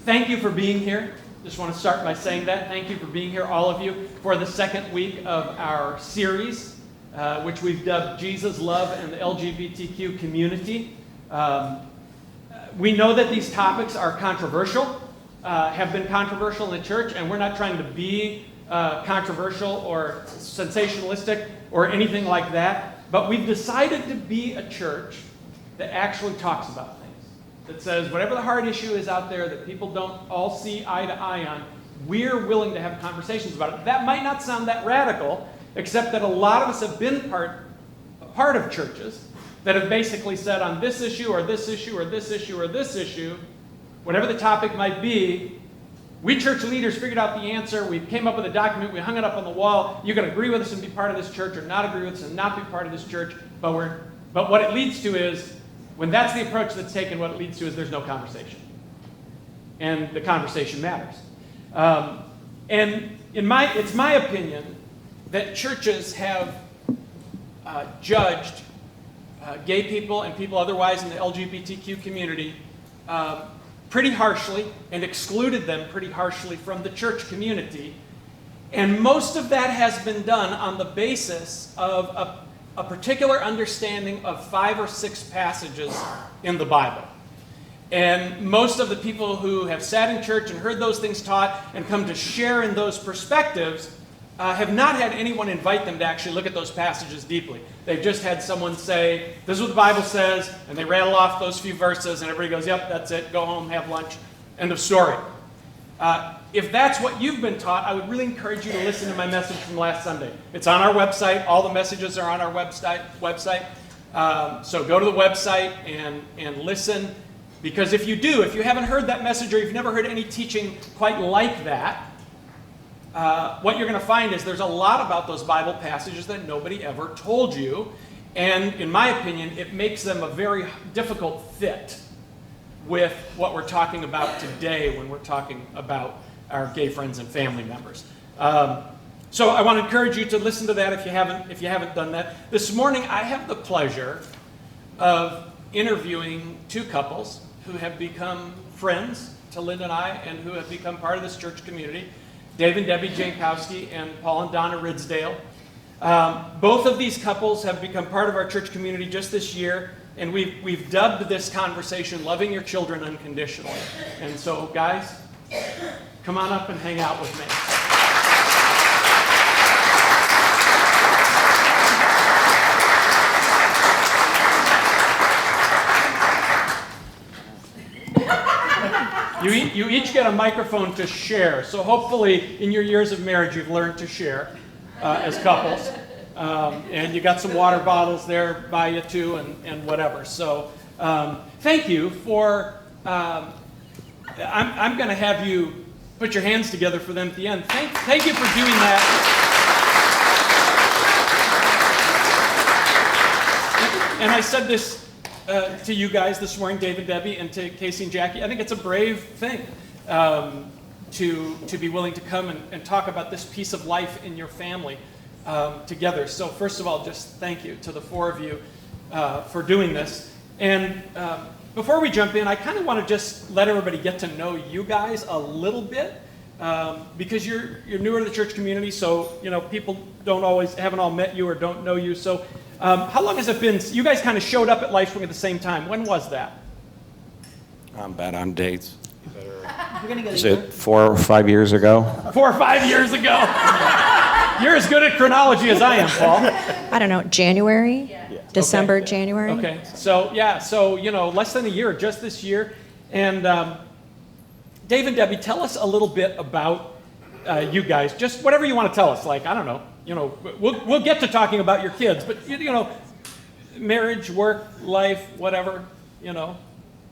Thank you for being here. Just want to start by saying that. Thank you for being here, all of you, for the second week of our series, which we've dubbed Jesus, Love, and the LGBTQ Community. We know that these topics are controversial, have been controversial in the church, and we're not trying to be controversial or sensationalistic or anything like that, but we've decided to be a church that actually talks about things, that says whatever the hard issue is out there that people don't all see eye to eye on, we're willing to have conversations about it. That might not sound that radical, except that a lot of us have been part of churches that have basically said on this issue or this issue or this issue or this issue, whatever the topic might be, we church leaders figured out the answer. We came up with a document. We hung it up on the wall. You can agree with us and be part of this church, or not agree with us and not be part of this church. But what it leads to is, when that's the approach that's taken, what it leads to is there's no conversation, and the conversation matters. And it's my opinion that churches have judged gay people and people otherwise in the LGBTQ community pretty harshly and excluded them pretty harshly from the church community. And most of that has been done on the basis of a particular understanding of 5 or 6 passages in the Bible. And most of the people who have sat in church and heard those things taught and come to share in those perspectives have not had anyone invite them to actually look at those passages deeply. They've just had someone say, this is what the Bible says, and they rattle off those few verses, and everybody goes, yep, that's it, go home, have lunch, end of story. If that's what you've been taught, I would really encourage you to listen to my message from last Sunday. It's on our website. All the messages are on our website. So go to the website and listen, because if you haven't heard that message, or you've never heard any teaching quite like that, what you're going to find is there's a lot about those Bible passages that nobody ever told you, and in my opinion, it makes them a very difficult fit with what we're talking about today when we're talking about our gay friends and family members. So I want to encourage you to listen to that if you haven't done that. This morning I have the pleasure of interviewing 2 couples who have become friends to Lynn and I, and who have become part of this church community. Dave and Debbie Jankowski and Paul and Donna Ridsdale. Both of these couples have become part of our church community just this year, and we've dubbed this conversation Loving Your Children Unconditionally. And so, guys, come on up and hang out with me. You each get a microphone to share. So hopefully in your years of marriage you've learned to share as couples. And you got some water bottles there by you too, and whatever. So thank you for, I'm going to have you put your hands together for them at the end. Thank you for doing that. And I said this to you guys this morning, Dave and Debbie, and to Casey and Jackie. I think it's a brave thing to be willing to come and talk about this piece of life in your family together. So first of all, just thank you to the 4 of you for doing this. And before we jump in, I kind of want to just let everybody get to know you guys a little bit, because you're newer to the church community, so people haven't all met you or don't know you. So how long has it been? You guys kind of showed up at LifeSpring at the same time. When was that? I'm bad on dates. Is it 4 or 5 years ago? 4 or 5 years ago. You're as good at chronology as I am, Paul. I don't know, January? December, okay. January? Okay, so less than a year, just this year. And Dave and Debbie, tell us a little bit about you guys. Just whatever you want to tell us. Like, I don't know. We'll get to talking about your kids, but marriage, work, life, whatever.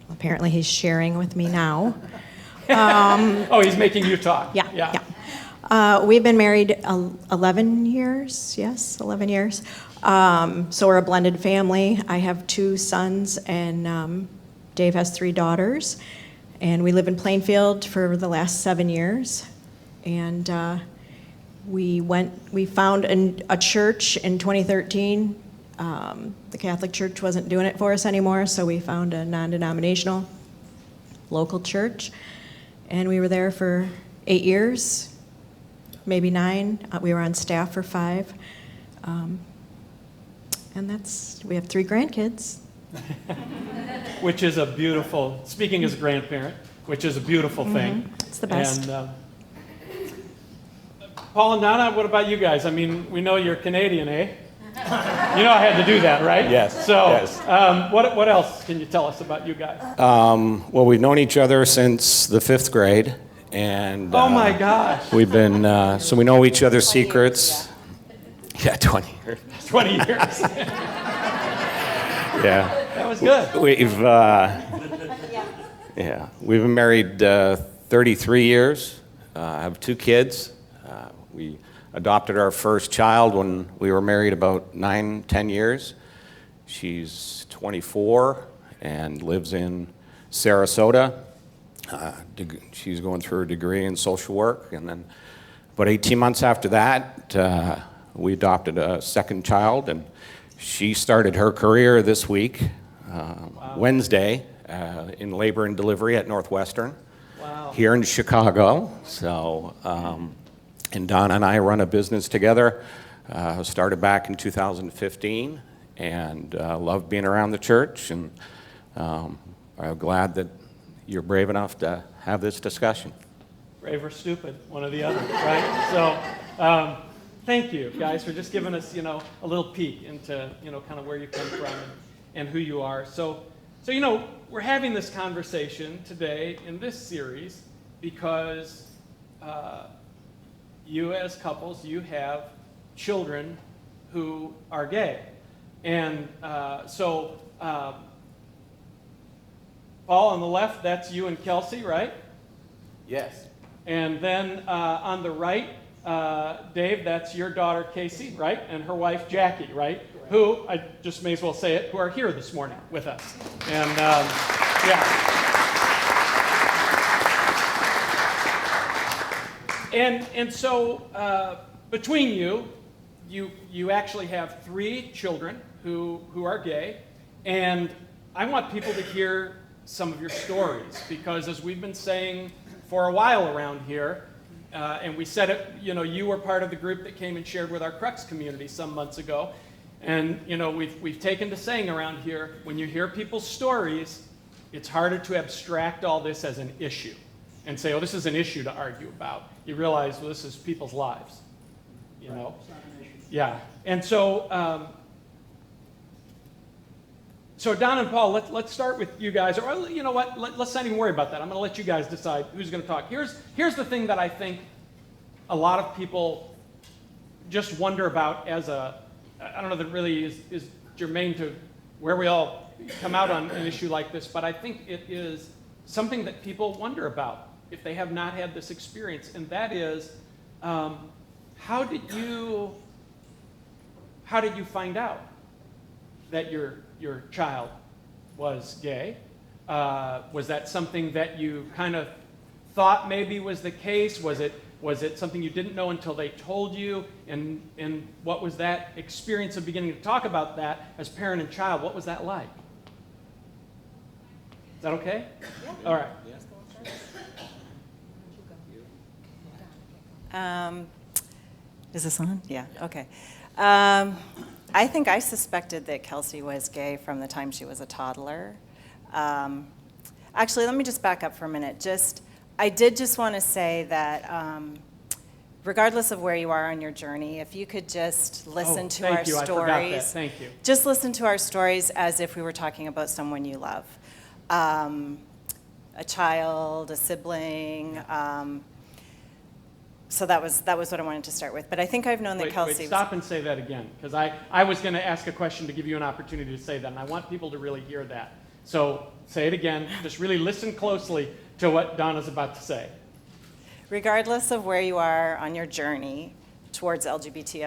Apparently he's sharing with me now. Oh, he's making you talk. Yeah. We've been married 11 years. Yes, 11 years. So we're a blended family. I have 2 sons, and Dave has 3 daughters. And we live in Plainfield for the last 7 years. And we found a church in 2013. The Catholic Church wasn't doing it for us anymore, so we found a non-denominational local church. and we were there for 8 years, maybe 9. We were on staff for 5. And we have 3 grandkids. Which is a beautiful, speaking as a grandparent, which is a beautiful thing. It's the best. And Paul and Donna, what about you guys? I mean, we know you're Canadian, eh? You know I had to do that, right? Yes, So, yes. What else can you tell us about you guys? Well, we've known each other since the 5th grade, and Oh my gosh, we've been so we know each other's secrets. Yeah, 20 years. 20 years. Yeah, That was good. we've been married 33 years. I have 2 kids. We adopted our first child when we were married about 9-10 years. She's 24 and lives in Sarasota. She's going through a degree in social work. And then about 18 months after that, we adopted a second child, and she started her career this week, Wednesday, in labor and delivery at Northwestern here in Chicago. So, and Donna and I run a business together, started back in 2015, and love being around the church, and I'm glad that you're brave enough to have this discussion. Brave or stupid, one or the other, right? So, thank you, guys, for just giving us, a little peek into, kind of where you come from and who you are. So, we're having this conversation today in this series because you as couples, you have children who are gay. And Paul, on the left, that's you and Kelsey, right? Yes. And then on the right, Dave, that's your daughter Casey, right? And her wife Jackie, right? Who, I just may as well say it, who are here this morning with us. And yeah. And so between you actually have 3 children who are gay. And I want people to hear some of your stories, because as we've been saying for a while around here, and we said it, you were part of the group that came and shared with our Crux community some months ago. And, we've taken to saying around here, when you hear people's stories, it's harder to abstract all this as an issue and say, oh, this is an issue to argue about. You realize, well, this is people's lives, It's not an issue. Yeah. And so, so Don and Paul, let's start with you guys. Or you know what? Let's not even worry about that. I'm going to let you guys decide who's going to talk. Here's the thing that I think a lot of people just wonder about as I don't know that it really is germane to where we all come out on an issue like this, but I think it is something that people wonder about if they have not had this experience, and that is, how did you find out that your child was gay? Was that something that you kind of thought maybe was the case? Was it something you didn't know until they told you? And what was that experience of beginning to talk about that as parent and child? What was that like? Is that okay? Yeah. All right. Is this on? Yeah, okay. I think I suspected that Kelsey was gay from the time she was a toddler. Actually, let me just back up for a minute. I did just want to say that regardless of where you are on your journey, if you could just listen to our stories. I forgot that. Thank you. Just listen to our stories as if we were talking about someone you love. A child, a sibling. So that was what I wanted to start with. But I think I've known that Kelsey. Wait, stop and say that again, because I was going to ask a question to give you an opportunity to say that, and I want people to really hear that. So say it again. Just really listen closely to what Donna's about to say. Regardless of where you are on your journey towards LGBT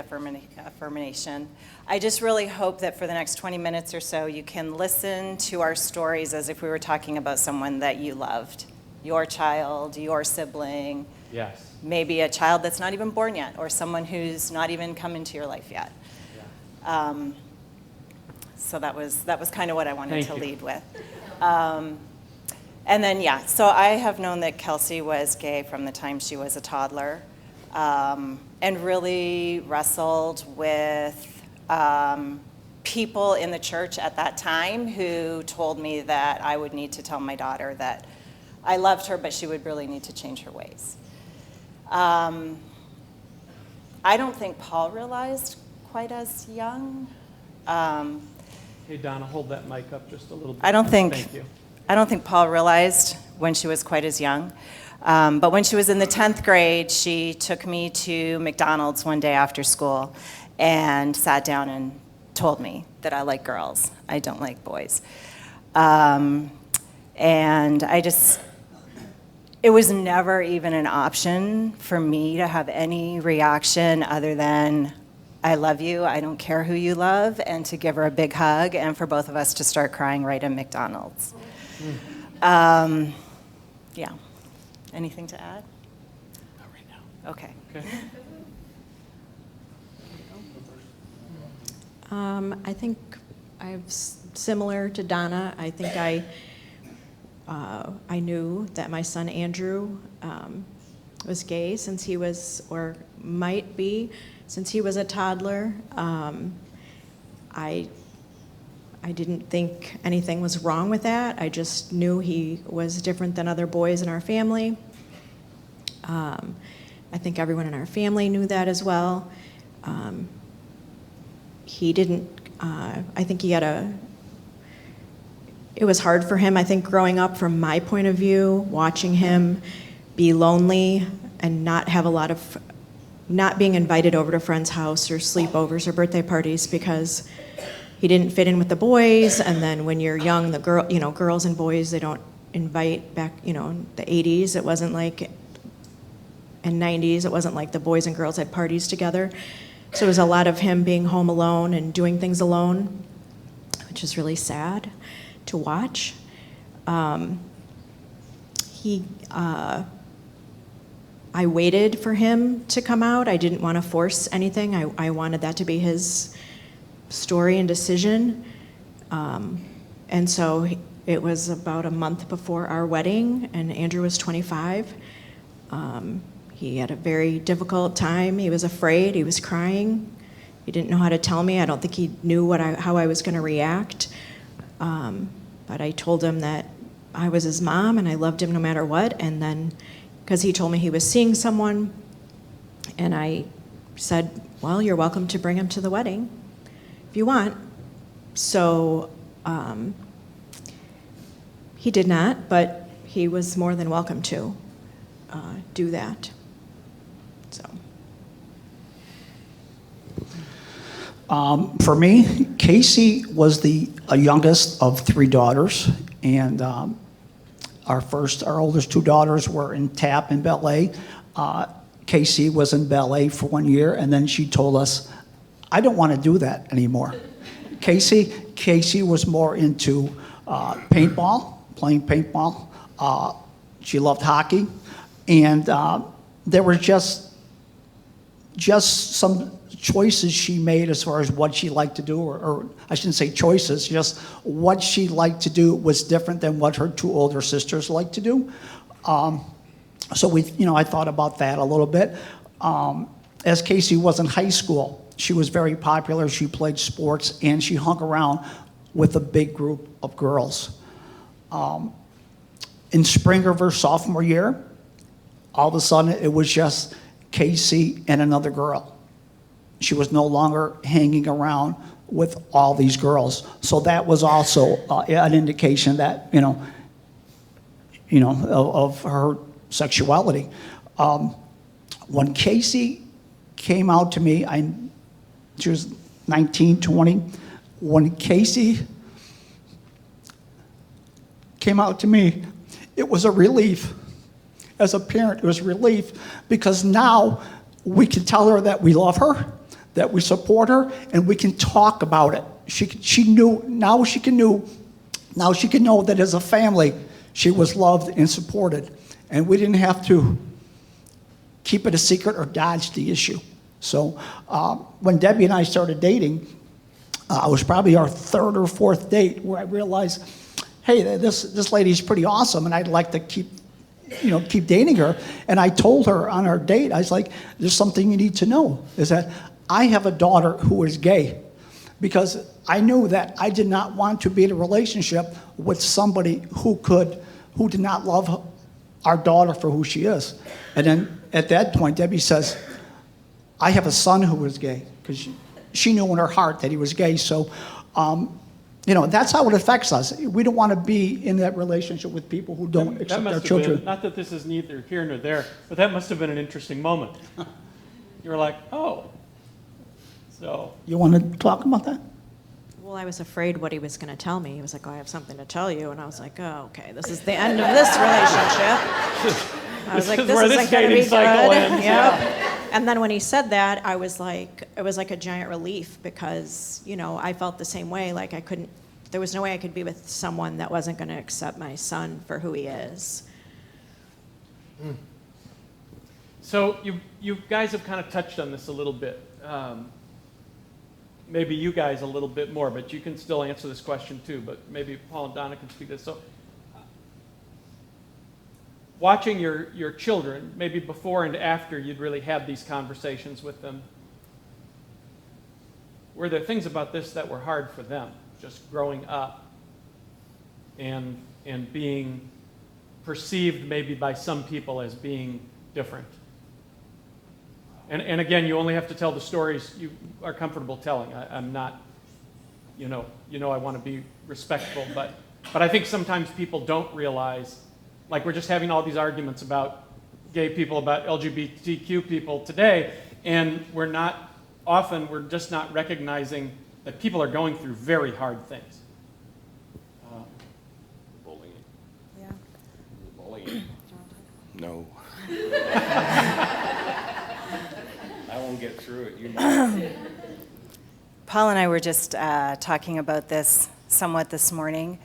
affirmation, I just really hope that for the next 20 minutes or so, you can listen to our stories as if we were talking about someone that you loved, your child, your sibling. Yes. Maybe a child that's not even born yet, or someone who's not even come into your life yet. Yeah. So that was kind of what I wanted to lead with. And then, yeah, so I have known that Kelsey was gay from the time she was a toddler, and really wrestled with people in the church at that time who told me that I would need to tell my daughter that I loved her, but she would really need to change her ways. I don't think Paul realized quite as young. Hey, Donna, hold that mic up just a little bit. I don't think Paul realized when she was quite as young. But when she was in the 10th grade, she took me to McDonald's one day after school and sat down and told me that I like girls. I don't like boys. And it was never even an option for me to have any reaction other than, I love you, I don't care who you love, and to give her a big hug, and for both of us to start crying right in McDonald's. Yeah. Anything to add? Not right now. Okay. Okay. I think similar to Donna, I think I knew that my son Andrew was gay since he was, or might be, since he was a toddler. I didn't think anything was wrong with that. I just knew he was different than other boys in our family. I think everyone in our family knew that as well. He didn't, I think he had it was hard for him, I think, growing up from my point of view, watching him be lonely and not have not being invited over to friends' house or sleepovers or birthday parties because he didn't fit in with the boys. And then when you're young, girls and boys, they don't invite back, in the 80s, it wasn't like, and 90s, it wasn't like the boys and girls had parties together. So it was a lot of him being home alone and doing things alone, which is really sad to watch. I waited for him to come out. I didn't want to force anything. I wanted that to be his story and decision. And so it was about a month before our wedding, and Andrew was 25. He had a very difficult time. He was afraid. He was crying. He didn't know how to tell me. I don't think he knew how I was going to react. But I told him that I was his mom and I loved him no matter what. And then, because he told me he was seeing someone, and I said, well, you're welcome to bring him to the wedding if you want. So he did not, but he was more than welcome to do that. So. For me, Casey was the youngest of three daughters, and our oldest two daughters were in TAP in ballet. Casey was in ballet for 1 year, and then she told us, I don't want to do that anymore. Casey was more into paintball, playing paintball. She loved hockey, and there were just some choices she made as far as what she liked to do, or I shouldn't say choices, just what she liked to do was different than what her two older sisters liked to do. So I thought about that a little bit. As Casey was in high school, she was very popular. She played sports, and she hung around with a big group of girls. In spring of her sophomore year, all of a sudden it was just Casey and another girl. She was no longer hanging around with all these girls. So that was also an indication that, of her sexuality. When Casey came out to me, she was 19, 20. When Casey came out to me, it was a relief. As a parent, it was a relief because now we can tell her that we love her, that we support her, and we can talk about it. She knew, now she can know that as a family, she was loved and supported. And we didn't have to keep it a secret or dodge the issue. So when Debbie and I started dating, it was probably our third or fourth date where I realized, hey, this lady's pretty awesome, and I'd like to keep dating her. And I told her on our date, I was like, there's something you need to know, is that I have a daughter who is gay, because I knew that I did not want to be in a relationship with somebody who did not love our daughter for who she is. And then at that point, Debbie says, I have a son who is gay, because she knew in her heart that he was gay. So, that's how it affects us. We don't want to be in that relationship with people who don't accept our children. Not that this is neither here nor there, but that must have been an interesting moment. You were like, oh. So. You want to talk about that? Well, I was afraid what he was going to tell me. He was like, oh, I have something to tell you. And I was like, oh, okay, this is the end of this relationship. I was like, This is this where this isn't going to dating be cycle good. ends, Yep. And then when he said that, I was like, it was like a giant relief, because, I felt the same way. Like there was no way I could be with someone that wasn't going to accept my son for who he is. So you guys have kind of touched on this a little bit. Maybe you guys a little bit more, but you can still answer this question too. But maybe Paul and Donna can speak to this. So watching your children, maybe before and after you'd really had these conversations with them, were there things about this that were hard for them, just growing up and being perceived maybe by some people as being different? And again, you only have to tell the stories you are comfortable telling. I'm not, I want to be respectful, but I think sometimes people don't realize, like we're just having all these arguments about gay people, about LGBTQ people today, and we're just not recognizing that people are going through very hard things. Bullying. Yeah. Bullying. No. I won't get through it. You know. Paul and I were just talking about this somewhat this morning.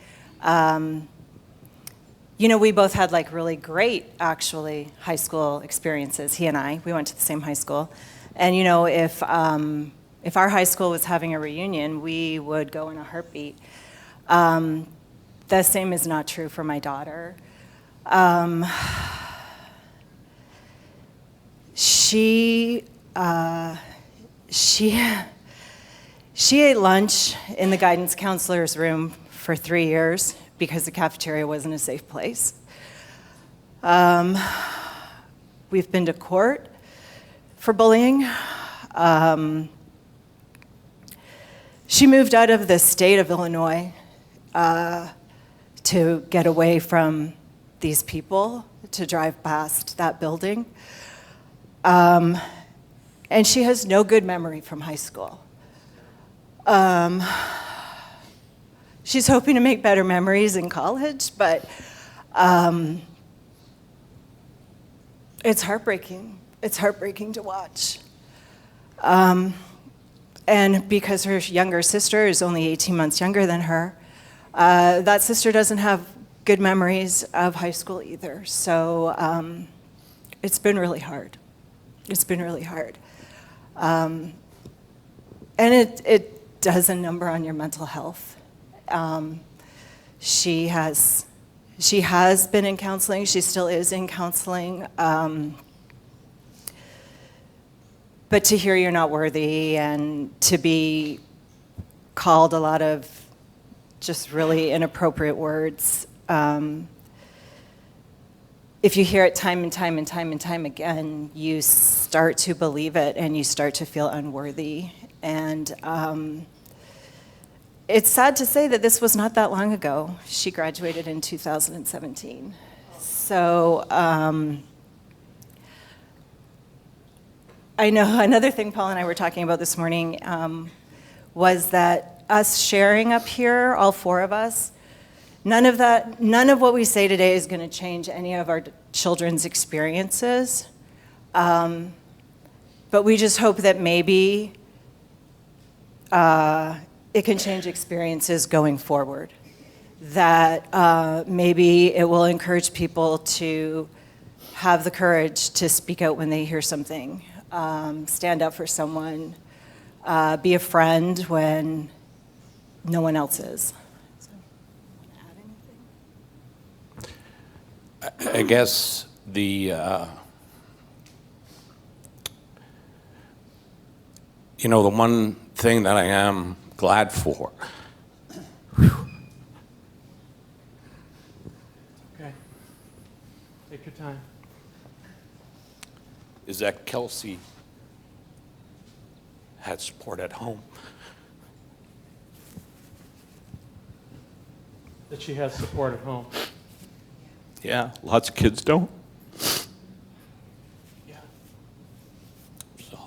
We both had like really great, actually, high school experiences. He and I, we went to the same high school. And if our high school was having a reunion, we would go in a heartbeat. The same is not true for my daughter. She ate lunch in the guidance counselor's room for 3 years because the cafeteria wasn't a safe place. We've been to court for bullying. She moved out of the state of Illinois to get away from these people, to drive past that building. And she has no good memory from high school. She's hoping to make better memories in college, but it's heartbreaking. It's heartbreaking to watch. And because her younger sister is only 18 months younger than her, that sister doesn't have good memories of high school either. So it's been really hard. It's been really hard. And it does a number on your mental health. She has been in counseling. She still is in counseling. But to hear you're not worthy and to be called a lot of just really inappropriate words, if you hear it time and time and time and time again, you start to believe it and you start to feel unworthy. And it's sad to say that this was not that long ago. She graduated in 2017. So I know another thing Paul and I were talking about this morning was that us sharing up here, all four of us, none of what we say today is going to change any of our children's experiences. But we just hope that maybe it can change experiences going forward. That maybe it will encourage people to have the courage to speak out when they hear something, stand up for someone, be a friend when no one else is. So, want to add anything? I guess the, the one thing that I am glad for. Okay. Take your time. Is that Kelsey had support at home. That she has support at home. Yeah, lots of kids don't. Yeah. So,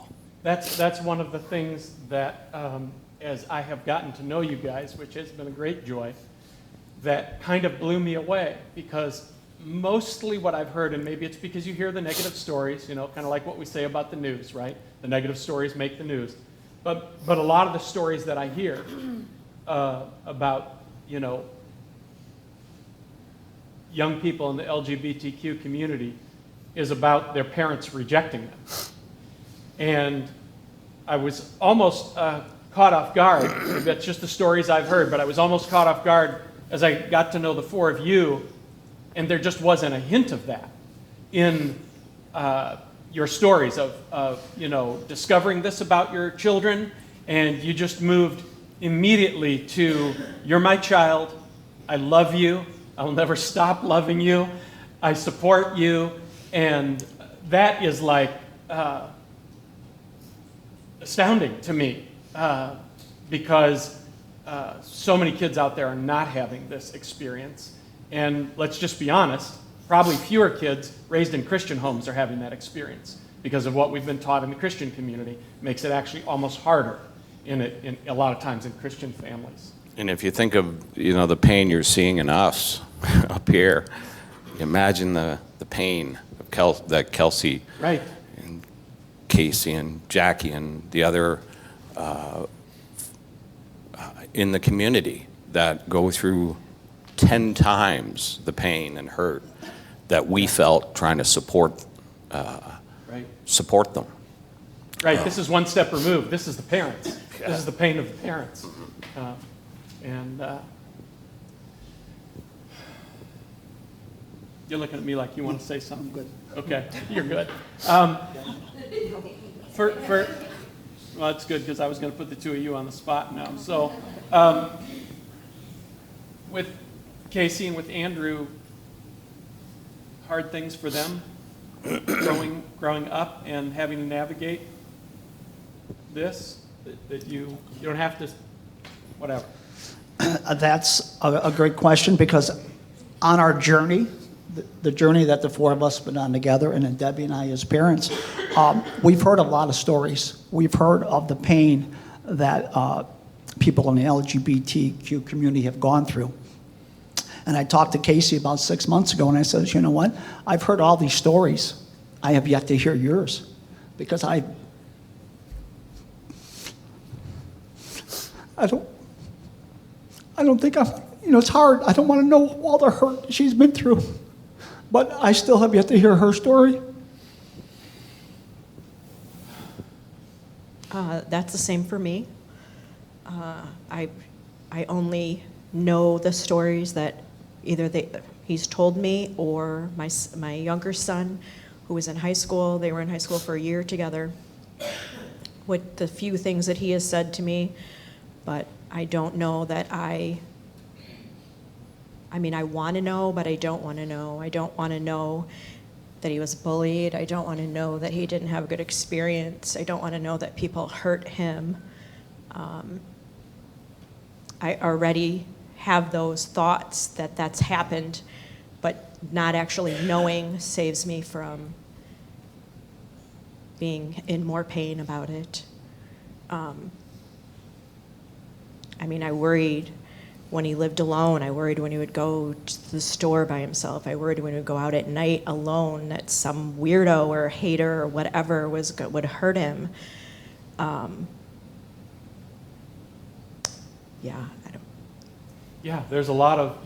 That's one of the things that, as I have gotten to know you guys, which has been a great joy, that kind of blew me away, because mostly what I've heard, and maybe it's because you hear the negative stories, kind of like what we say about the news, right? The negative stories make the news. But a lot of the stories that I hear about, young people in the LGBTQ community is about their parents rejecting them. And I was almost caught off guard. That's just the stories I've heard, but I was almost caught off guard as I got to know the four of you, and there just wasn't a hint of that in your stories of discovering this about your children, and you just moved immediately to, you're my child, I love you, I will never stop loving you, I support you, and that is like astounding to me, because so many kids out there are not having this experience. And let's just be honest, probably fewer kids raised in Christian homes are having that experience, because of what we've been taught in the Christian community makes it actually almost harder in a lot of times in Christian families. and if you think of, the pain you're seeing in us up here, imagine the pain of that Kelsey Right. and Casey and Jackie and the other in the community that go through 10 times the pain and hurt that we felt trying to support Right. support them. Right. This is one step removed. This is the parents. Yeah. This is the pain of the parents. And you're looking at me like you want to say something. Good. Okay, you're good. Well, it's good, because I was going to put the two of you on the spot now. So, with Casey and with Andrew, hard things for them, growing up and having to navigate this, that you don't have to, whatever. That's a great question, because on our journey, the journey that the four of us have been on together, and then Debbie and I as parents, we've heard a lot of stories. We've heard of the pain that people in the LGBTQ community have gone through. And I talked to Casey about 6 months ago, and I said, you know what? I've heard all these stories. I have yet to hear yours, because I don't think it's hard. I don't want to know all the hurt she's been through, but I still have yet to hear her story. That's the same for me. I only know the stories that either he's told me, or my younger son, who was in high school. They were in high school for a year together. With the few things that he has said to me, but I don't know that I want to know, but I don't want to know. I don't want to know that he was bullied. I don't want to know that he didn't have a good experience. I don't want to know that people hurt him. I already have those thoughts that that's happened, but not actually knowing saves me from being in more pain about it. I worried when he lived alone. I worried when he would go to the store by himself. I worried when he would go out at night alone that some weirdo or hater or whatever would hurt him. Yeah, there's a lot of,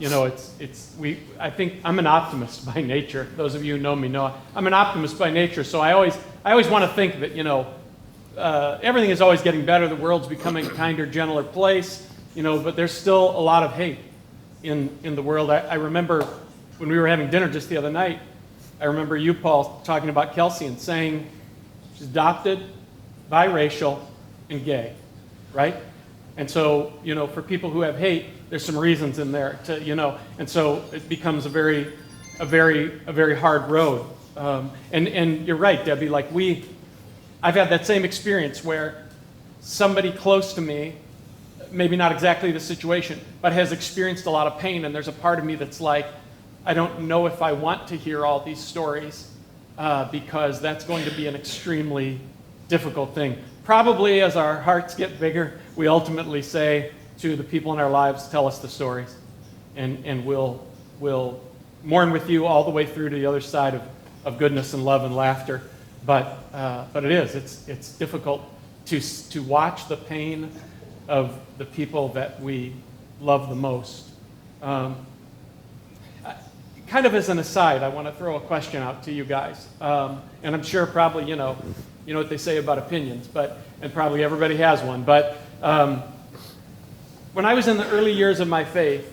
I think I'm an optimist by nature. Those of you who know me know I'm an optimist by nature, so I always want to think that, everything is always getting better, the world's becoming a kinder, gentler place, but there's still a lot of hate in the world. I remember when we were having dinner just the other night, I remember you, Paul, talking about Kelsey and saying she's adopted, biracial, and gay, right? And so, for people who have hate, there's some reasons in there to, and so it becomes a very hard road. And you're right, Debbie, I've had that same experience where somebody close to me, maybe not exactly the situation, but has experienced a lot of pain, and there's a part of me that's like, I don't know if I want to hear all these stories because that's going to be an extremely difficult thing. Probably as our hearts get bigger, we ultimately say to the people in our lives, tell us the stories, and we'll mourn with you all the way through to the other side of goodness and love and laughter. But it's difficult to watch the pain of the people that we love the most. Kind of as an aside, I want to throw a question out to you guys, and I'm sure probably you know what they say about opinions, and probably everybody has one. But when I was in the early years of my faith,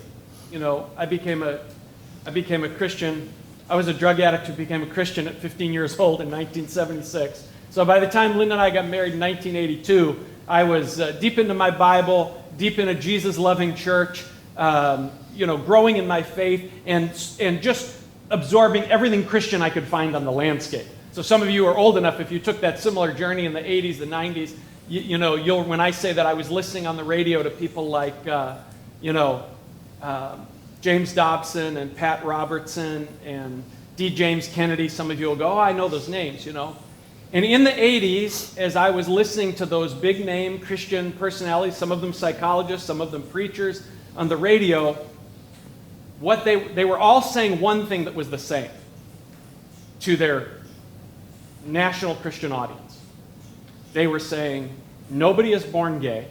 I became a Christian. I was a drug addict who became a Christian at 15 years old in 1976. So by the time Linda and I got married in 1982, I was deep into my Bible, deep in a Jesus-loving church, growing in my faith, and just absorbing everything Christian I could find on the landscape. So some of you are old enough, if you took that similar journey in the 80s, the 90s, you'll when I say that I was listening on the radio to people like, James Dobson and Pat Robertson and D. James Kennedy. Some of you will go, oh, I know those names, And in the 80s, as I was listening to those big name Christian personalities, some of them psychologists, some of them preachers, on the radio, they were all saying one thing that was the same to their national Christian audience. They were saying, nobody is born gay.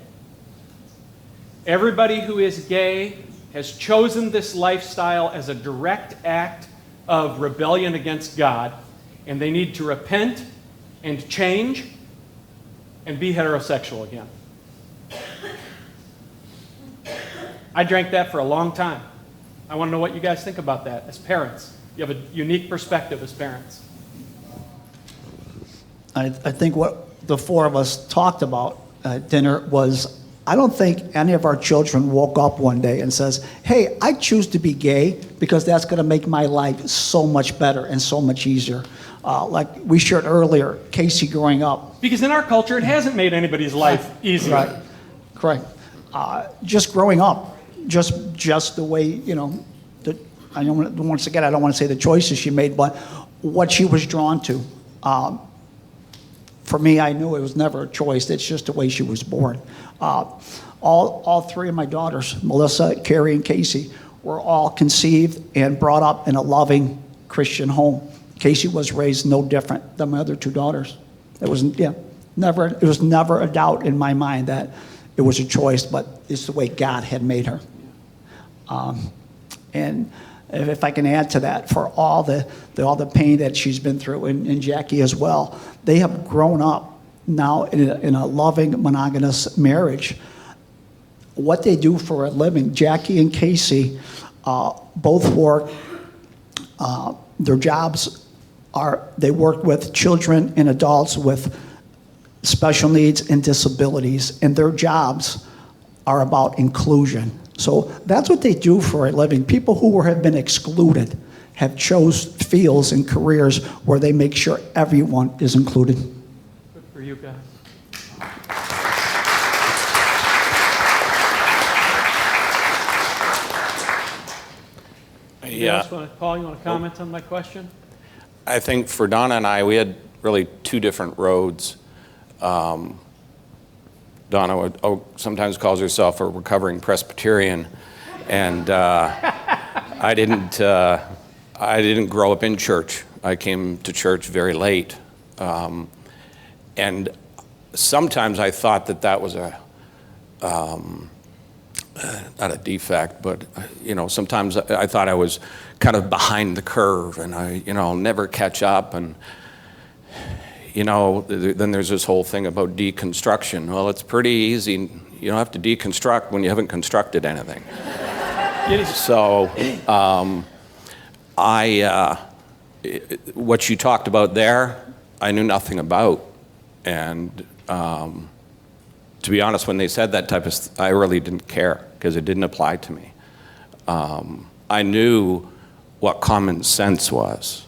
Everybody who is gay has chosen this lifestyle as a direct act of rebellion against God, and they need to repent and change and be heterosexual again. I drank that for a long time. I want to know what you guys think about that as parents. You have a unique perspective as parents. I think what the four of us talked about at dinner was, I don't think any of our children woke up one day and says, hey, I choose to be gay because that's going to make my life so much better and so much easier. Like we shared earlier, Casey growing up. Because in our culture, it hasn't made anybody's life easier. Right, correct. Just growing up, just the way, I don't want to say the choices she made, but what she was drawn to. For me, I knew it was never a choice. It's just the way she was born. All three of my daughters, Melissa, Carrie, and Casey, were all conceived and brought up in a loving Christian home. Casey was raised no different than my other two daughters. It was never a doubt in my mind that it was a choice, but it's the way God had made her. And if I can add to that, for all the pain that she's been through, and Jackie as well, they have grown up now in a loving, monogamous marriage. What they do for a living, Jackie and Casey both work. Their jobs they work with children and adults with special needs and disabilities, and their jobs are about inclusion. So that's what they do for a living. People who have been excluded have chose fields and careers where they make sure everyone is included. Good for you guys. Yeah. Paul, you want to comment on my question? I think for Donna and I, we had really two different roads. Donna sometimes calls herself a recovering Presbyterian, and I didn't grow up in church. I came to church very late, and sometimes I thought that was not a defect, but sometimes I thought I was kind of behind the curve, and I'll never catch up, and then there's this whole thing about deconstruction. Well, it's pretty easy. You don't have to deconstruct when you haven't constructed anything. So what you talked about there, I knew nothing about. And to be honest, when they said that type of I really didn't care because it didn't apply to me. I knew what common sense was.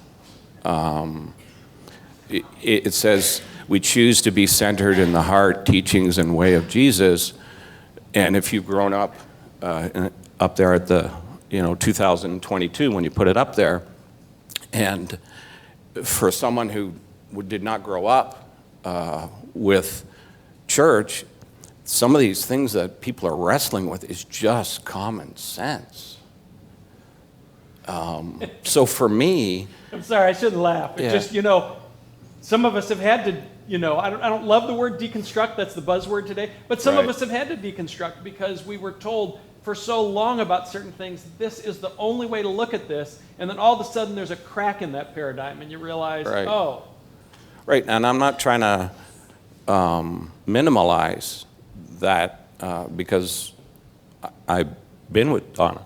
It says we choose to be centered in the heart, teachings, and way of Jesus. And if you've grown up up there at the 2022 when you put it up there, and for someone who did not grow up with church, some of these things that people are wrestling with is just common sense. So for me, I'm sorry, I shouldn't laugh. It's Yeah. just, some of us have had to, I don't love the word deconstruct, that's the buzzword today, but some of Right. us have had to deconstruct because we were told for so long about certain things, this is the only way to look at this, and then all of a sudden there's a crack in that paradigm, and you realize, Right. oh, right, and I'm not trying to minimalize that because I've been with Donna.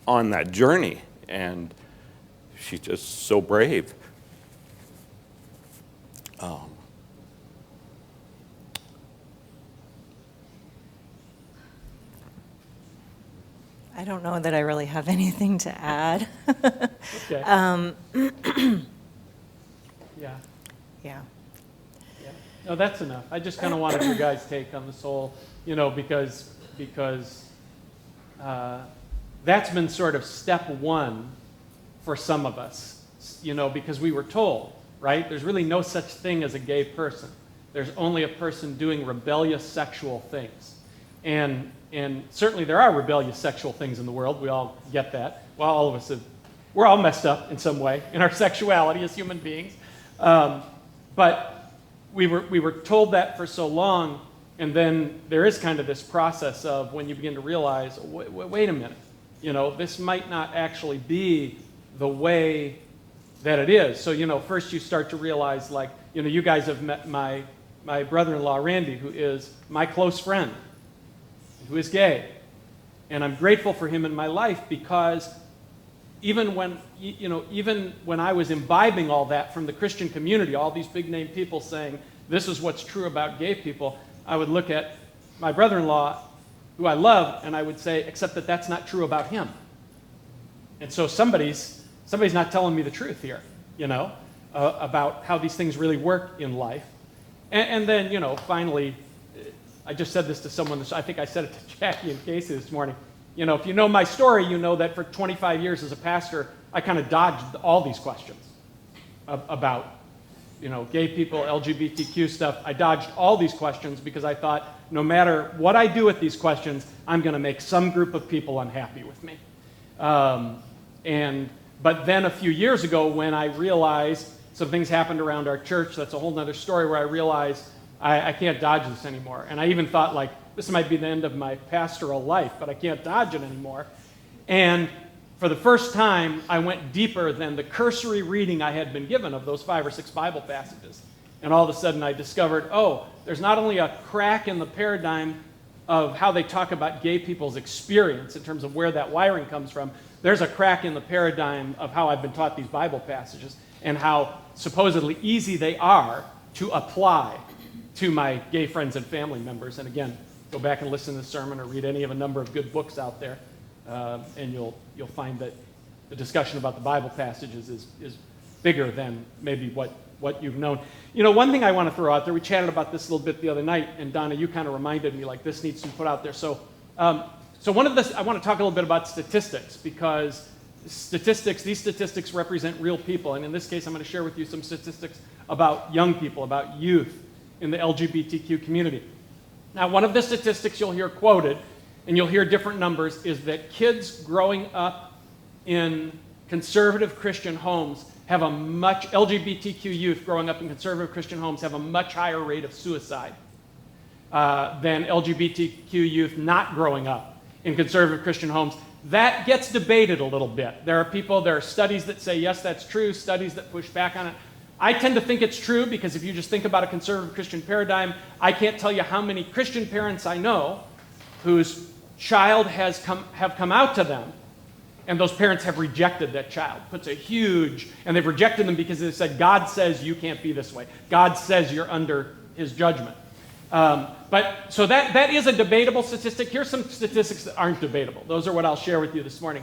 On that journey, and she's just so brave. I don't know that I really have anything to add. okay. Yeah. Yeah. Yeah. No, that's enough. I just kind of wanted your guys' take on this whole, because that's been sort of step one for some of us, because we were told, right? There's really no such thing as a gay person. There's only a person doing rebellious sexual things. And certainly there are rebellious sexual things in the world. We all get that. Well, all of us we're all messed up in some way in our sexuality as human beings. But we were told that for so long, and then there is kind of this process of when you begin to realize, wait a minute, this might not actually be the way that it is. So, first you start to realize, like, you guys have met my brother-in-law, Randy, who is my close friend, who is gay. And I'm grateful for him in my life because even when I was imbibing all that from the Christian community, all these big name people saying, this is what's true about gay people, I would look at my brother-in-law, who I love, and I would say, except that that's not true about him. And so somebody's not telling me the truth here, about how these things really work in life. And then, finally, I just said this to someone, I think I said it to Jackie and Casey this morning. If you know my story, you know that for 25 years as a pastor, I kind of dodged all these questions about, gay people, LGBTQ stuff. I dodged all these questions because I thought no matter what I do with these questions, I'm going to make some group of people unhappy with me. But then a few years ago when I realized some things happened around our church, that's a whole other story, where I realized I can't dodge this anymore. And I even thought, like, this might be the end of my pastoral life, but I can't dodge it anymore. And for the first time, I went deeper than the cursory reading I had been given of those 5 or 6 Bible passages. And all of a sudden I discovered, there's not only a crack in the paradigm of how they talk about gay people's experience in terms of where that wiring comes from, there's a crack in the paradigm of how I've been taught these Bible passages and how supposedly easy they are to apply to my gay friends and family members. And again, go back and listen to the sermon or read any of a number of good books out there, and you'll find that the discussion about the Bible passages is bigger than maybe what you've known. One thing I want to throw out there, we chatted about this a little bit the other night, and Donna, you kind of reminded me, like, this needs to be put out there. So one of this, I want to talk a little bit about statistics, because these statistics represent real people, and in this case, I'm going to share with you some statistics about young people, about youth in the LGBTQ community. Now, one of the statistics you'll hear quoted, and you'll hear different numbers, is that kids growing up in conservative Christian homes have LGBTQ youth growing up in conservative Christian homes have a much higher rate of suicide than LGBTQ youth not growing up in conservative Christian homes. That gets debated a little bit. There are studies that say, yes, that's true, studies that push back on it. I tend to think it's true because if you just think about a conservative Christian paradigm, I can't tell you how many Christian parents I know whose child have come out to them, and those parents have rejected that child. And they've rejected them because they said, God says you can't be this way. God says you're under his judgment. So that is a debatable statistic. Here's some statistics that aren't debatable. Those are what I'll share with you this morning.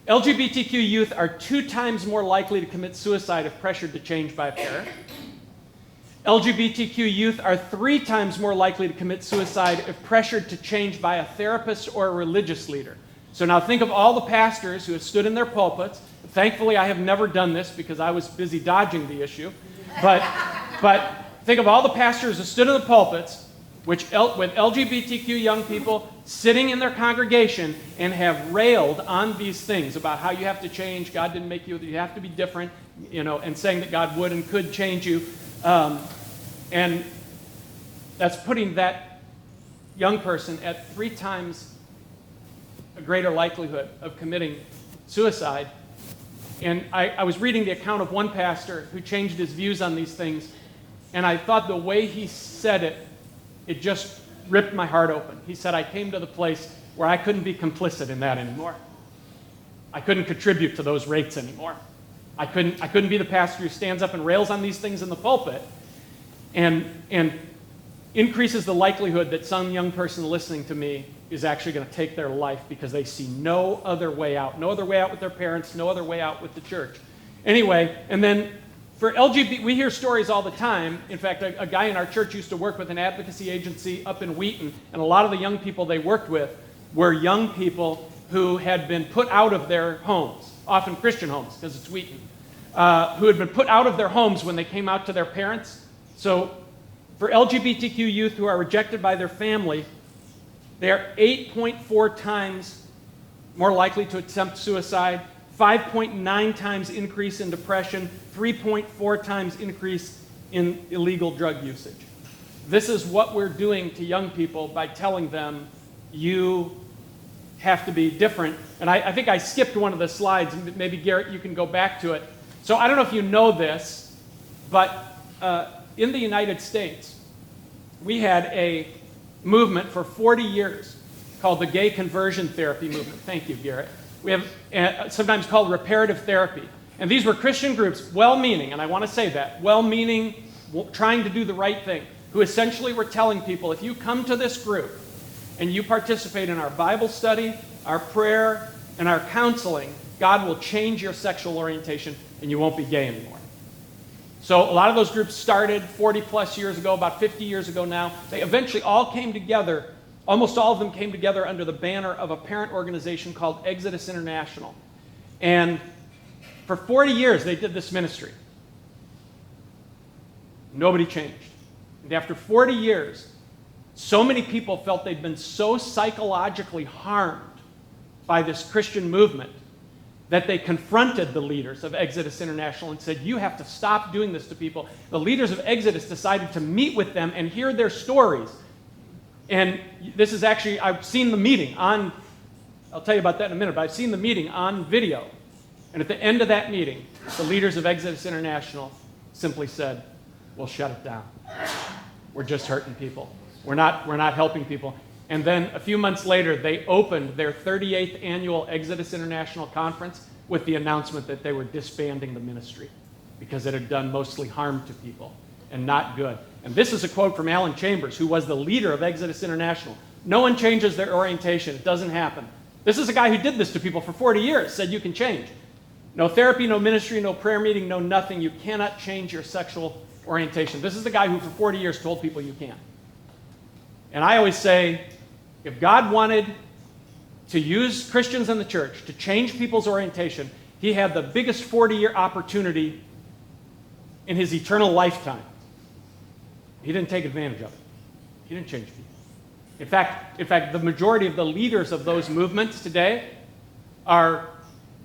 LGBTQ youth are 2 times more likely to commit suicide if pressured to change by a parent. LGBTQ youth are 3 times more likely to commit suicide if pressured to change by a therapist or a religious leader. So now think of all the pastors who have stood in their pulpits. Thankfully, I have never done this because I was busy dodging the issue. But think of all the pastors who stood in the pulpits with LGBTQ young people sitting in their congregation and have railed on these things about how you have to change, God didn't make you, you have to be different, and saying that God would and could change you. And that's putting that young person at 3 times a greater likelihood of committing suicide. And I was reading the account of one pastor who changed his views on these things, and I thought the way he said it, it just ripped my heart open. He said, I came to the place where I couldn't be complicit in that anymore. I couldn't contribute to those rates anymore. I couldn't be the pastor who stands up and rails on these things in the pulpit and increases the likelihood that some young person listening to me is actually going to take their life because they see no other way out. No other way out with their parents, no other way out with the church. Anyway, and then for LGBT, we hear stories all the time. In fact, a guy in our church used to work with an advocacy agency up in Wheaton, and a lot of the young people they worked with were young people who had been put out of their homes, often Christian homes, because it's Wheaton, who had been put out of their homes when they came out to their parents. So for LGBTQ youth who are rejected by their family, they are 8.4 times more likely to attempt suicide, 5.9 times increase in depression, 3.4 times increase in illegal drug usage. This is what we're doing to young people by telling them, you have to be different. And I think I skipped one of the slides. Maybe, Garrett, you can go back to it. So I don't know if you know this, but in the United States, we had a movement for 40 years called the Gay Conversion Therapy Movement. Thank you, Garrett. We have sometimes called reparative therapy. And these were Christian groups, well-meaning, and I want to say that, well-meaning, trying to do the right thing, who essentially were telling people, if you come to this group and you participate in our Bible study, our prayer, and our counseling, God will change your sexual orientation and you won't be gay anymore. So a lot of those groups started 40 plus years ago, about 50 years ago now. They eventually all came together, almost all of them came together under the banner of a parent organization called Exodus International. And for 40 years they did this ministry. Nobody changed. And after 40 years, so many people felt they'd been so psychologically harmed by this Christian movement that they confronted the leaders of Exodus International and said, you have to stop doing this to people. The leaders of Exodus decided to meet with them and hear their stories. And this is actually, I've seen the meeting on, I'll tell you about that in a minute, but I've seen the meeting on video. And at the end of that meeting, the leaders of Exodus International simply said, we'll shut it down. We're just hurting people. We're not helping people. And then a few months later, they opened their 38th annual Exodus International Conference with the announcement that they were disbanding the ministry because it had done mostly harm to people and not good. And this is a quote from Alan Chambers, who was the leader of Exodus International. No one changes their orientation. It doesn't happen. This is a guy who did this to people for 40 years, said you can change. No therapy, no ministry, no prayer meeting, no nothing. You cannot change your sexual orientation. This is the guy who for 40 years told people you can't. And I always say, if God wanted to use Christians in the church to change people's orientation, he had the biggest 40-year opportunity in his eternal lifetime. He didn't take advantage of it. He didn't change people. In fact, the majority of the leaders of those movements today are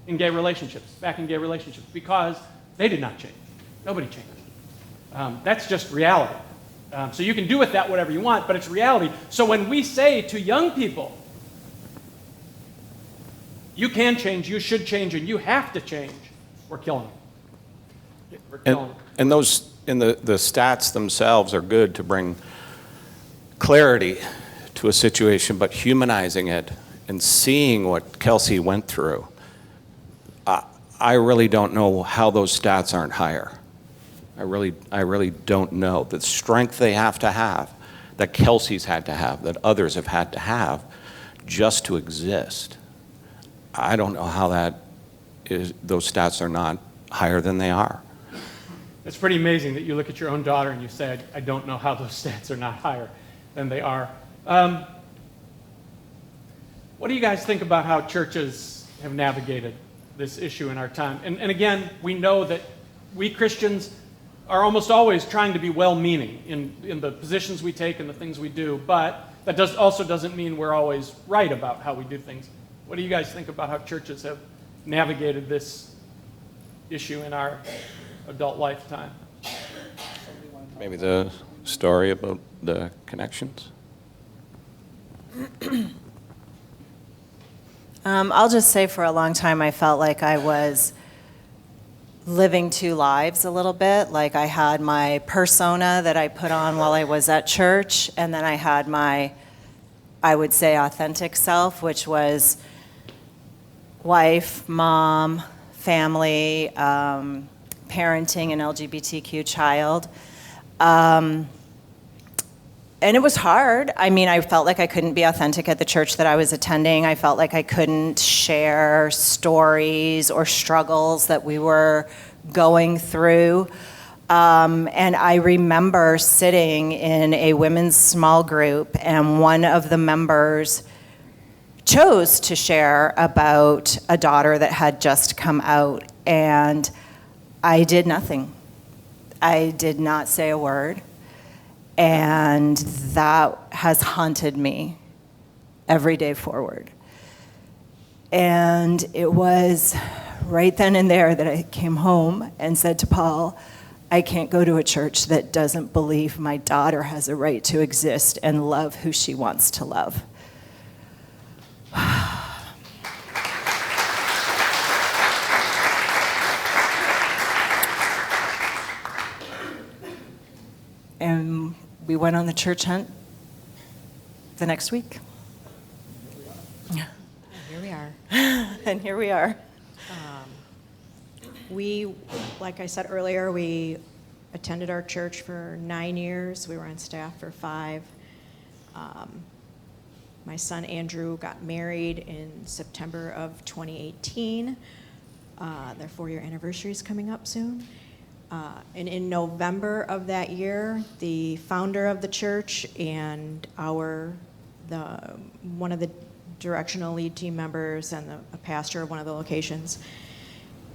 in gay relationships, back in gay relationships, because they did not change. Nobody changed. That's just reality. So you can do with that whatever you want, but it's reality. So when we say to young people, you can change, you should change, and you have to change, we're killing them. We're killing it. And the stats themselves are good to bring clarity to a situation, but humanizing it and seeing what Kelsey went through, I really don't know how those stats aren't higher. I really don't know. The strength they have to have, that Kelsey's had to have, that others have had to have, just to exist. I don't know how those stats are not higher than they are. It's pretty amazing that you look at your own daughter and you say, I don't know how those stats are not higher than they are. What do you guys think about how churches have navigated this issue in our time? And again, we know that we Christians are almost always trying to be well-meaning in the positions we take and the things we do, but that also doesn't mean we're always right about how we do things. What do you guys think about how churches have navigated this issue in our adult lifetime? Maybe the story about the connections? I'll just say for a long time I felt like I was living two lives a little bit. Like I had my persona that I put on while I was at church, and then I had my, I would say, authentic self, which was wife, mom, family, parenting an LGBTQ child. And it was hard. I mean, I felt like I couldn't be authentic at the church that I was attending. I felt like I couldn't share stories or struggles that we were going through. And I remember sitting in a women's small group, and one of the members chose to share about a daughter that had just come out, and I did nothing. I did not say a word. And that has haunted me every day forward. And it was right then and there that I came home and said to Paul, I can't go to a church that doesn't believe my daughter has a right to exist and love who she wants to love. And we went on the church hunt the next week. Here we are. And here we are. We, like I said earlier, we attended our church for 9 years. We were on staff for 5. My son Andrew got married in September of 2018. Their 4-year anniversary is coming up soon. And in November of that year, the founder of the church and one of the directional lead team members and a pastor of one of the locations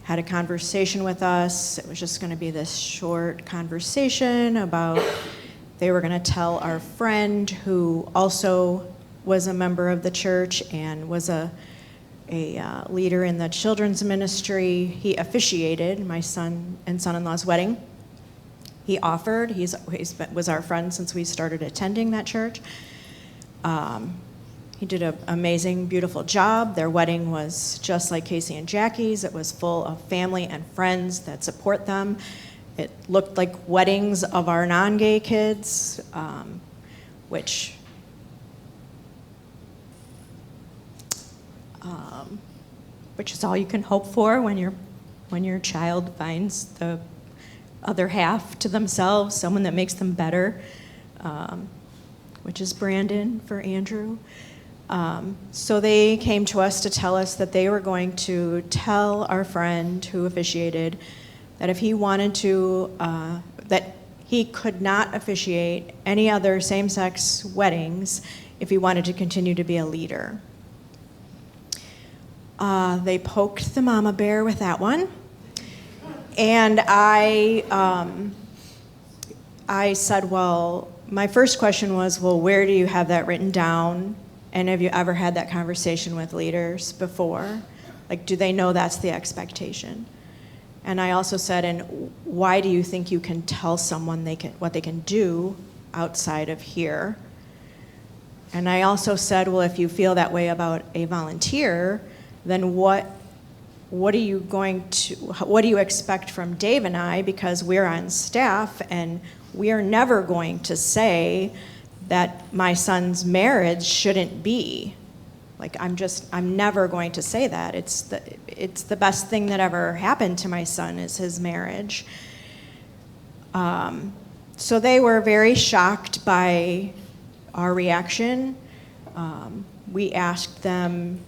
had a conversation with us. It was just going to be this short conversation about they were going to tell our friend, who also was a member of the church and was a leader in the children's ministry. He officiated my son and son-in-law's wedding. He offered. Was our friend since we started attending that church. He did an amazing, beautiful job. Their wedding was just like Casey and Jackie's. It was full of family and friends that support them. It looked like weddings of our non-gay kids, which is all you can hope for when your child finds the other half to themselves, someone that makes them better, which is Brandon for Andrew. So they came to us to tell us that they were going to tell our friend who officiated that if he wanted to, that he could not officiate any other same-sex weddings if he wanted to continue to be a leader. They poked the mama bear with that one. And I said, well, my first question was, well, where do you have that written down? And have you ever had that conversation with leaders before? Like, do they know that's the expectation? And I also said, and why do you think you can tell someone what they can do outside of here? And I also said, well, if you feel that way about a volunteer, then what what do you expect from Dave and I, because we're on staff, and we are never going to say that my son's marriage shouldn't be. Like, I'm never going to say that. It's the best thing that ever happened to my son is his marriage. So they were very shocked by our reaction. We asked them,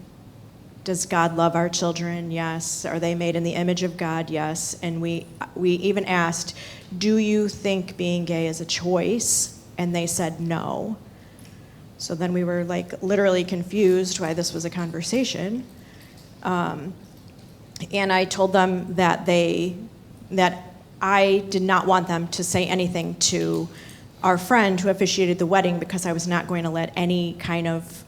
does God love our children? Yes. Are they made in the image of God? Yes. And we even asked, do you think being gay is a choice? And they said no. So then we were like literally confused why this was a conversation. And I told them that I did not want them to say anything to our friend who officiated the wedding, because I was not going to let any kind of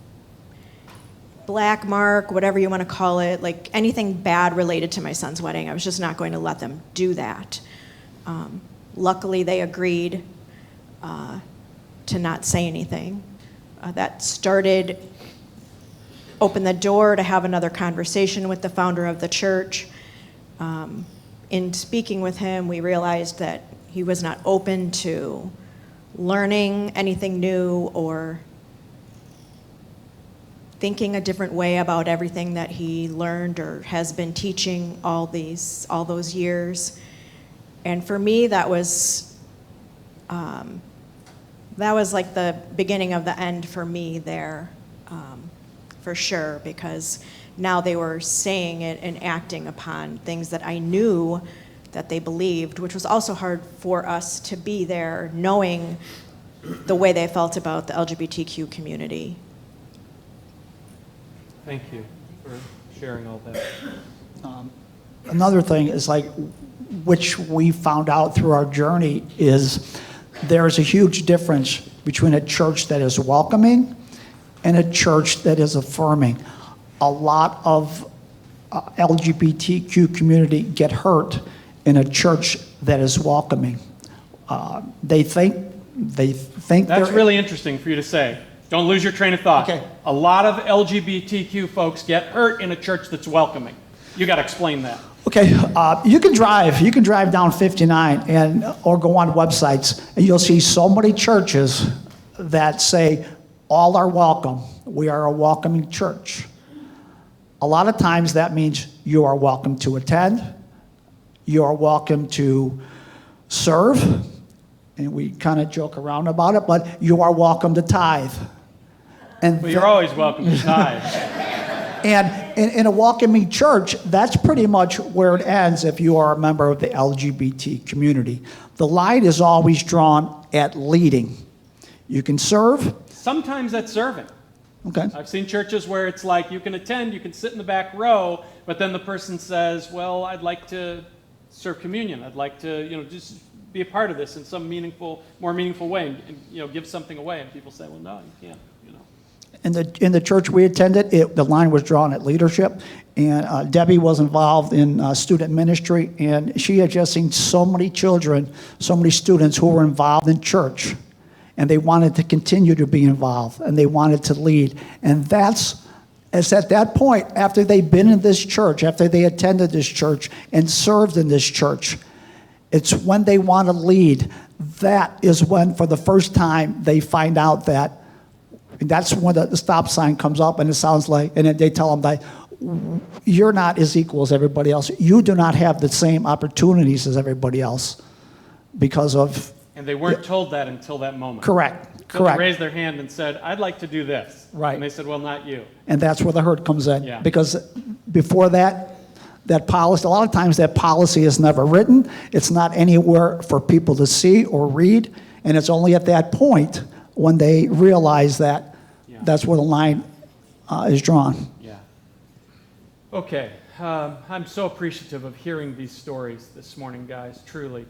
black mark, whatever you want to call it, like anything bad related to my son's wedding. I was just not going to let them do that. Luckily, they agreed to not say anything. That opened the door to have another conversation with the founder of the church. In speaking with him, we realized that he was not open to learning anything new or thinking a different way about everything that he learned or has been teaching all those years. And for me, that was like the beginning of the end for me there, for sure, because now they were saying it and acting upon things that I knew that they believed, which was also hard for us to be there, knowing the way they felt about the LGBTQ community. Thank you for sharing all that. Another thing is, like, which we found out through our journey, is there is a huge difference between a church that is welcoming and a church that is affirming. A lot of LGBTQ community get hurt in a church that is welcoming. They think That's really interesting for you to say. Don't lose your train of thought. Okay. A lot of LGBTQ folks get hurt in a church that's welcoming. You got to explain that. Okay, you can drive down 59 or go on websites, and you'll see so many churches that say, all are welcome. We are a welcoming church. A lot of times that means you are welcome to attend, you are welcome to serve, and we kind of joke around about it, but you are welcome to tithe. And Well, you're always welcome to tithe. And in a welcoming church, that's pretty much where it ends if you are a member of the LGBT community. The line is always drawn at leading. You can serve. Sometimes that's serving. Okay. I've seen churches where it's like you can attend, you can sit in the back row, but then the person says, well, I'd like to serve communion. I'd like to, just be a part of this in some more meaningful way, and give something away. And people say, well, no, you can't. In the church we attended, the line was drawn at leadership, and Debbie was involved in student ministry, and she had just seen so many children, so many students who were involved in church, and they wanted to continue to be involved, and they wanted to lead. And it's at that point, after they've been in this church, after they attended this church and served in this church, it's when they want to lead. That is when, for the first time, they find out that. And that's when the stop sign comes up, and it sounds like, and then they tell them that you're not as equal as everybody else. You do not have the same opportunities as everybody else because of. And they weren't told that until that moment. Correct. So they raised their hand and said, I'd like to do this. Right. And they said, well, not you. And that's where the hurt comes in. Yeah. Because before that policy, a lot of times that policy is never written. It's not anywhere for people to see or read. And it's only at that point when they realize that that's where the line is drawn. Yeah. Okay. I'm so appreciative of hearing these stories this morning, guys, truly.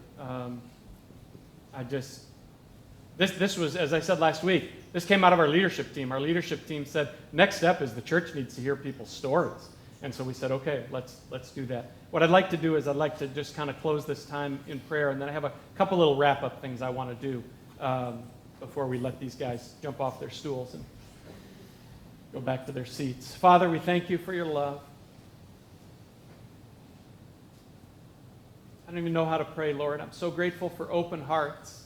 This was, as I said last week, this came out of our leadership team. Our leadership team said, next step is the church needs to hear people's stories. And so we said, okay, let's do that. What I'd like to do is I'd like to just kind of close this time in prayer, and then I have a couple little wrap-up things I want to do before we let these guys jump off their stools and go back to their seats. Father, we thank you for your love. I don't even know how to pray, Lord. I'm so grateful for open hearts.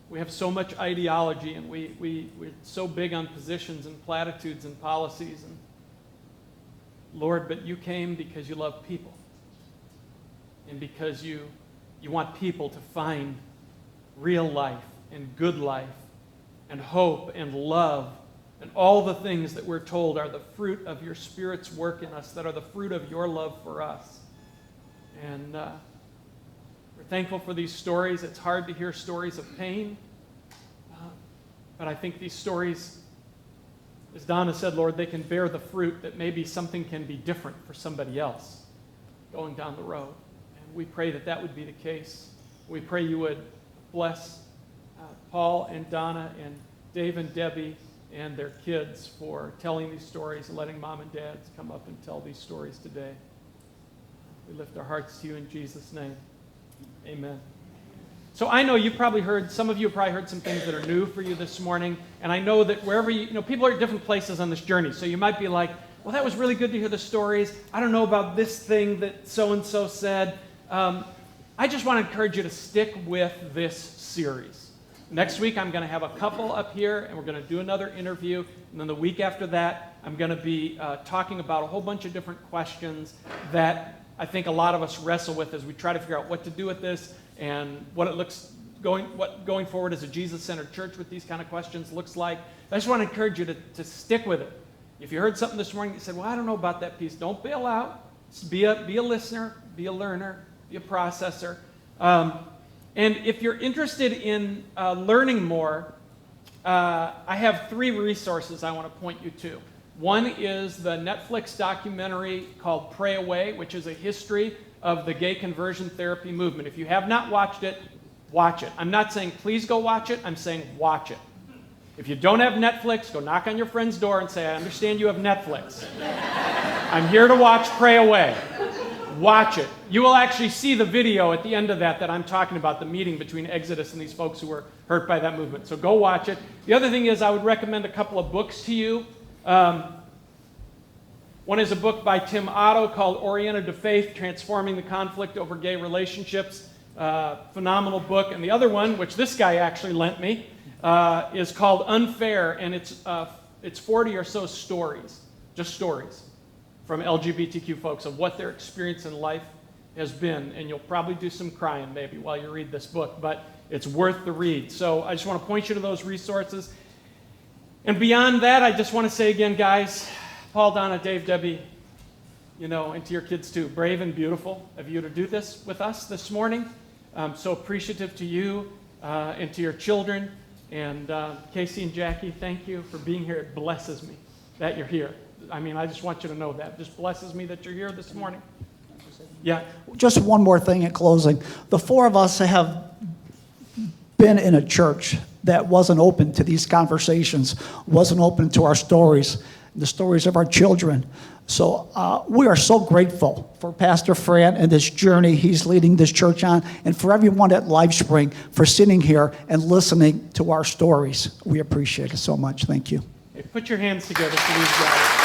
We have so much ideology, and we're so big on positions and platitudes and policies. And Lord, but you came because you love people. And because you want people to find real life and good life and hope and love and all the things that we're told are the fruit of your Spirit's work in us, that are the fruit of your love for us. And we're thankful for these stories. It's hard to hear stories of pain, but I think these stories, as Donna said, Lord, they can bear the fruit that maybe something can be different for somebody else going down the road. And we pray that that would be the case. We pray you would bless Paul and Donna and Dave and Debbie and their kids for telling these stories and letting mom and dads come up and tell these stories today. We lift our hearts to you in Jesus' name. Amen. So I know some of you have probably heard some things that are new for you this morning, and I know that wherever people are at different places on this journey, so you might be like, well, that was really good to hear the stories. I don't know about this thing that so-and-so said. I just want to encourage you to stick with this series. Next week, I'm going to have a couple up here, and we're going to do another interview. And then the week after that, I'm going to be talking about a whole bunch of different questions that I think a lot of us wrestle with as we try to figure out what to do with this and what it going forward as a Jesus-centered church with these kind of questions looks like. I just want to encourage you to stick with it. If you heard something this morning that said, well, I don't know about that piece, don't bail out. Just be a listener, be a learner, be a processor. And if you're interested in learning more, I have 3 resources I want to point you to. One is the Netflix documentary called Pray Away, which is a history of the gay conversion therapy movement. If you have not watched it, watch it. I'm not saying please go watch it. I'm saying watch it. If you don't have Netflix, go knock on your friend's door and say, I understand you have Netflix. I'm here to watch Pray Away. Watch it. You will actually see the video at the end of that I'm talking about, the meeting between Exodus and these folks who were hurt by that movement. So go watch it. The other thing is I would recommend a couple of books to you. One is a book by Tim Otto called Oriented to Faith, Transforming the Conflict Over Gay Relationships. Phenomenal book. And the other one, which this guy actually lent me, is called Unfair, and it's 40 or so stories, just stories, from LGBTQ folks of what their experience in life has been. And you'll probably do some crying maybe while you read this book, but it's worth the read. So I just want to point you to those resources. And beyond that, I just want to say again, guys, Paul, Donna, Dave, Debbie, and to your kids too, brave and beautiful of you to do this with us this morning. I'm so appreciative to you and to your children. And Casey and Jackie, thank you for being here. It blesses me that you're here. I mean, I just want you to know that. It just blesses me that you're here this morning. Yeah. Just one more thing in closing. The 4 of us have been in a church that wasn't open to these conversations, wasn't open to our stories, the stories of our children. So we are so grateful for Pastor Fran and this journey he's leading this church on, and for everyone at LifeSpring for sitting here and listening to our stories. We appreciate it so much. Thank you. Hey, put your hands together for these guys.